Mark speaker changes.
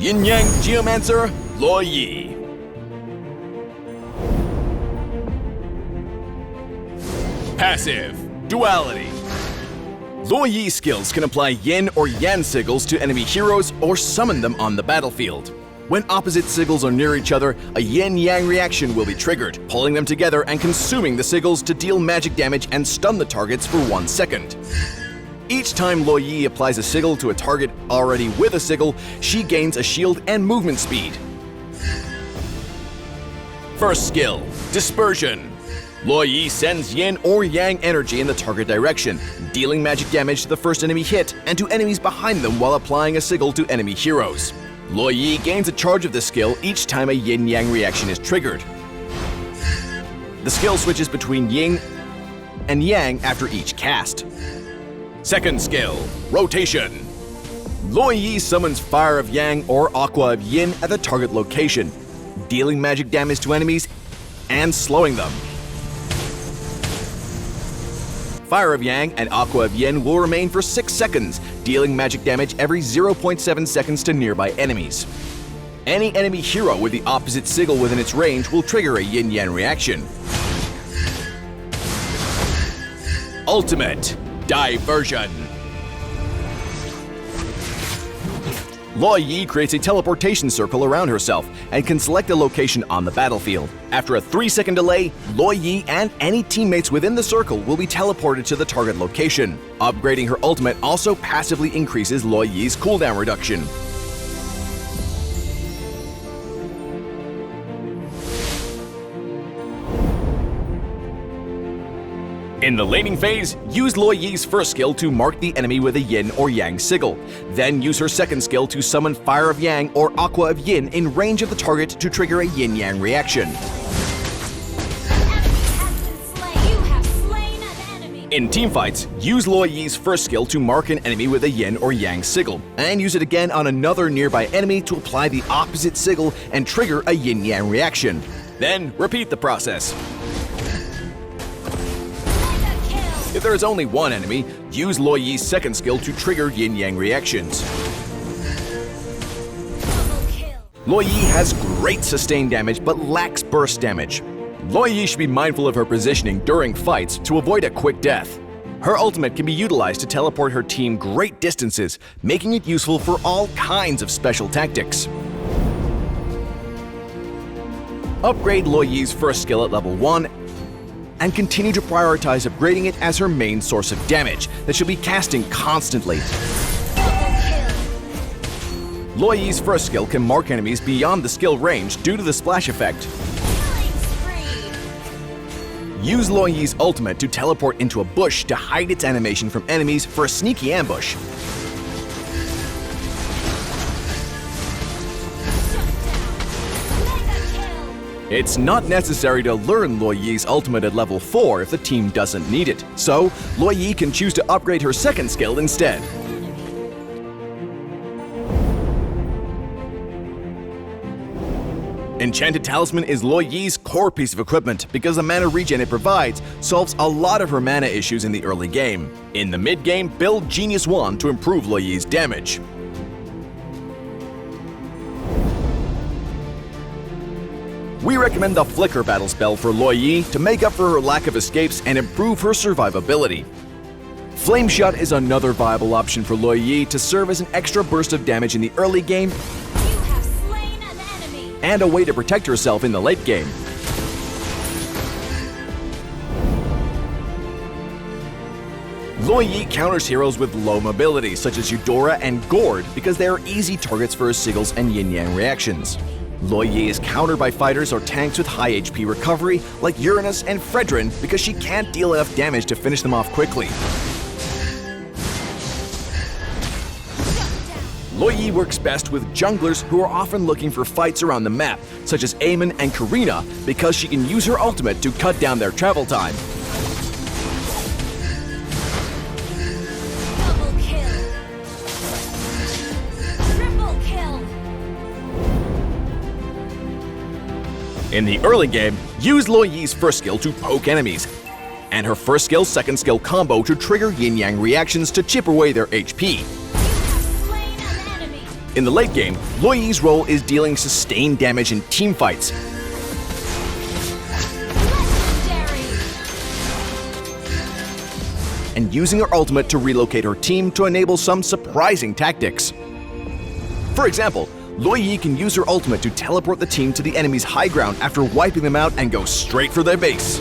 Speaker 1: Yin-Yang Geomancer, Luo Yi. Passive, Duality. Luo Yi's skills can apply yin or yang sigils to enemy heroes or summon them on the battlefield. When opposite sigils are near each other, a yin-yang reaction will be triggered, pulling them together and consuming the sigils to deal magic damage and stun the targets for 1 second. Each time Luo Yi applies a sigil to a target already with a sigil, she gains a shield and movement speed. First skill, Dispersion. Luo Yi sends yin or yang energy in the target direction, dealing magic damage to the first enemy hit and to enemies behind them while applying a sigil to enemy heroes. Luo Yi gains a charge of this skill each time a yin-yang reaction is triggered. The skill switches between yin and yang after each cast. Second skill, Rotation. Luo Yi summons Fire of Yang or Aqua of Yin at the target location, dealing magic damage to enemies and slowing them. Fire of Yang and Aqua of Yin will remain for 6 seconds, dealing magic damage every 0.7 seconds to nearby enemies. Any enemy hero with the opposite sigil within its range will trigger a yin-yang reaction. Ultimate, Diversion. Luo Yi creates a teleportation circle around herself and can select a location on the battlefield. After a 3-second delay, Luo Yi and any teammates within the circle will be teleported to the target location. Upgrading her ultimate also passively increases Luo Yi's cooldown reduction. In the laning phase, use Luo Yi's first skill to mark the enemy with a yin or yang sigil. Then use her second skill to summon Fire of Yang or Aqua of Yin in range of the target to trigger a yin-yang reaction. In teamfights, use Luo Yi's first skill to mark an enemy with a yin or yang sigil, and use it again on another nearby enemy to apply the opposite sigil and trigger a yin-yang reaction. Then repeat the process. If there is only one enemy, use Luo Yi's second skill to trigger yin-yang reactions. Luo Yi has great sustained damage but lacks burst damage. Luo Yi should be mindful of her positioning during fights to avoid a quick death. Her ultimate can be utilized to teleport her team great distances, making it useful for all kinds of special tactics. Upgrade Luo Yi's first skill at level 1 and continue to prioritize upgrading it as her main source of damage that she'll be casting constantly. Luo Yi's first skill can mark enemies beyond the skill range due to the splash effect. Use Luo Yi's ultimate to teleport into a bush to hide its animation from enemies for a sneaky ambush. It's not necessary to learn Luo Yi's ultimate at level 4 if the team doesn't need it, so Luo Yi can choose to upgrade her second skill instead. Enchanted Talisman is Luo Yi's core piece of equipment because the mana regen it provides solves a lot of her mana issues in the early game. In the mid-game, build Genius Wand to improve Luo Yi's damage. We recommend the Flicker battle spell for Luo Yi to make up for her lack of escapes and improve her survivability. Flame Shot is another viable option for Luo Yi to serve as an extra burst of damage in the early game and a way to protect herself in the late game. Luo Yi counters heroes with low mobility such as Eudora and Gord because they are easy targets for her sigils and yin-yang reactions. Luo Yi is countered by fighters or tanks with high HP recovery like Uranus and Fredrin because she can't deal enough damage to finish them off quickly. Luo Yi works best with junglers who are often looking for fights around the map, such as Eamon and Karina, because she can use her ultimate to cut down their travel time. In the early game, use Luo Yi's first skill to poke enemies, and her first skill second skill combo to trigger yin-yang reactions to chip away their HP. In the late game, Luo Yi's role is dealing sustained damage in teamfights, and using her ultimate to relocate her team to enable some surprising tactics. For example, Luo Yi can use her ultimate to teleport the team to the enemy's high ground after wiping them out and go straight for their base.